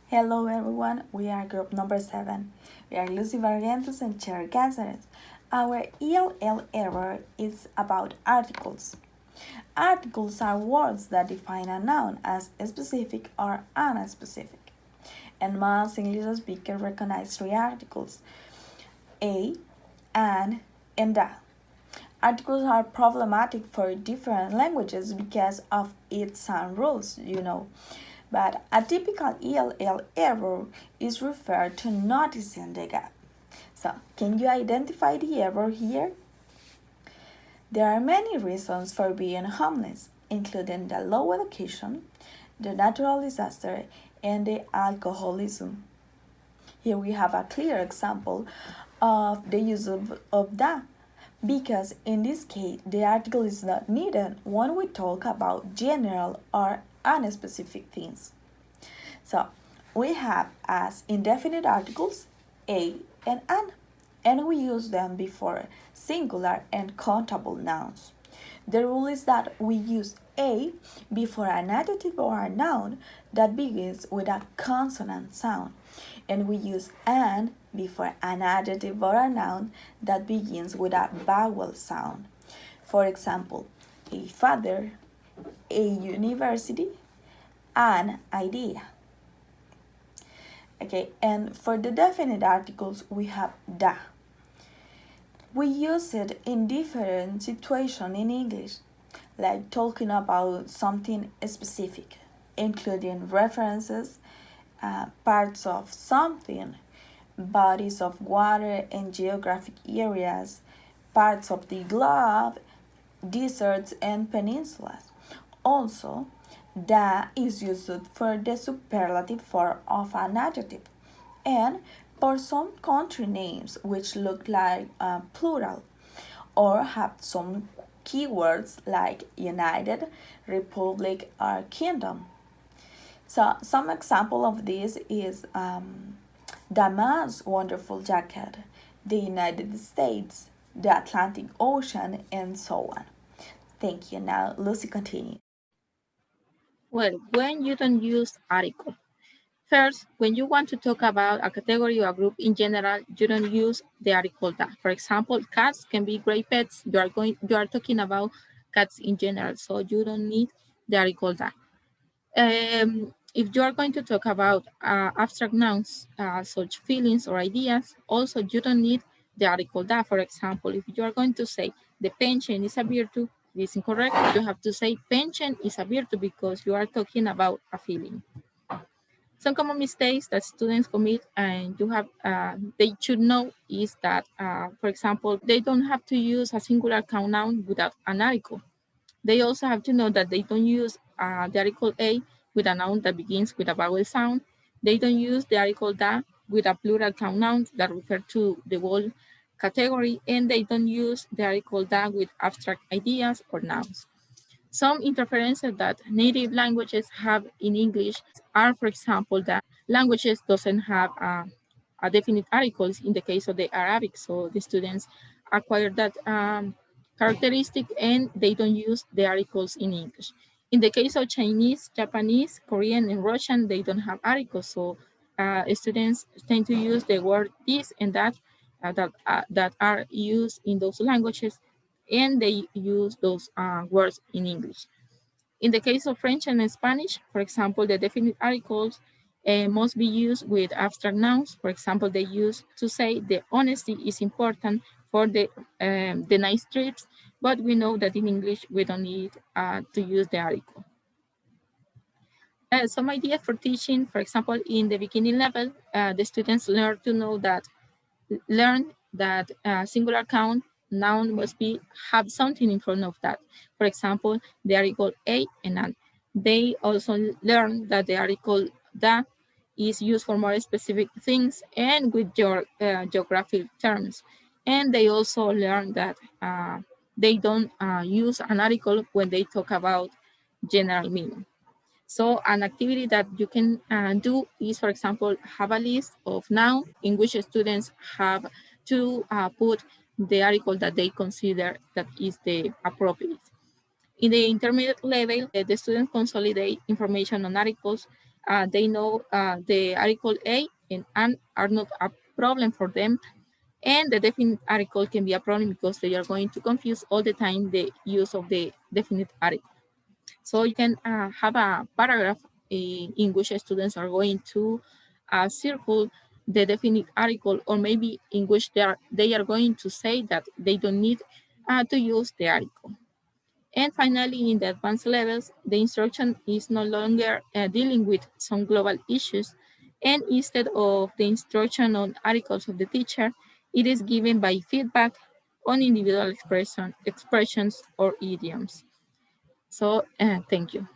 Hello everyone, we are group number 7. We are Lucy Barrientos and Cherry Cáceres. Our ELL error is about articles. Articles are words that define a noun as specific or unspecific. And most English speakers recognize three articles, a, and the. Articles are problematic for different languages because of its sound rules. But a typical ELL error is referred to noticing the gap. So, can you identify the error here? There are many reasons for being homeless, including the low education, the natural disaster, and the alcoholism. Here we have a clear example of the use of the, because in this case the article is not needed when we talk about general or unspecific things. So we have as indefinite articles a and an, and we use them before singular and countable nouns. The rule is that we use a before an adjective or a noun that begins with a consonant sound, and we use an before an adjective or a noun that begins with a vowel sound. For example, a father, a university, an idea. Okay, and for the definite articles, we have da. We use it in different situations in English, like talking about something specific, including references, parts of something, bodies of water and geographic areas, parts of the globe, deserts and peninsulas. Also, da is used for the superlative form of an adjective, and for some country names which look like plural or have some keywords like United, Republic, or Kingdom. So some example of this is the man's wonderful jacket, the United States, the Atlantic Ocean, and so on. Thank you. Now, Lucy, continue. Well, when you don't use article. First, when you want to talk about a category or a group in general, you don't use the article that. For example, cats can be great pets. You are talking about cats in general, so you don't need the article that. If you are going to talk about abstract nouns, such feelings or ideas, also you don't need the article that. For example, if you are going to say the pension is a virtue, it is incorrect. You have to say pension is a virtue because you are talking about a feeling. Some common mistakes that students commit and they should know is that, for example, they don't have to use a singular count noun without an article. They also have to know that they don't use the article a with a noun that begins with a vowel sound. They don't use the article da with a plural count noun that refer to the whole category, and they don't use the article da with abstract ideas or nouns. Some interferences that native languages have in English are, for example, that languages doesn't have a definite articles in the case of the Arabic. So the students acquire that characteristic and they don't use the articles in English. In the case of Chinese, Japanese, Korean, and Russian, they don't have articles. So students tend to use the word this and that are used in those languages, and they use those words in English. In the case of French and Spanish, for example, the definite articles must be used with abstract nouns. For example, they use to say the honesty is important for the nice trips, but we know that in English we don't need to use the article. Some ideas for teaching, for example, in the beginning level, the students learn that singular count noun must have something in front of that. For example, the article a and an. They also learn that the article da is used for more specific things and with your geographic terms. And they also learn that they don't use an article when they talk about general meaning. So an activity that you can do is, for example, have a list of nouns in which students have to put the article that they consider that is the appropriate. In the intermediate level, the students consolidate information on articles They know the article A and are not a problem for them. And the definite article can be a problem because they are going to confuse all the time the use of the definite article. So you can have a paragraph in which students are going to circle the definite article, or maybe in which they are going to say that they don't need to use the article. And finally, in the advanced levels, the instruction is no longer dealing with some global issues, and instead of the instruction on articles of the teacher, it is given by feedback on individual expressions or idioms. So, thank you.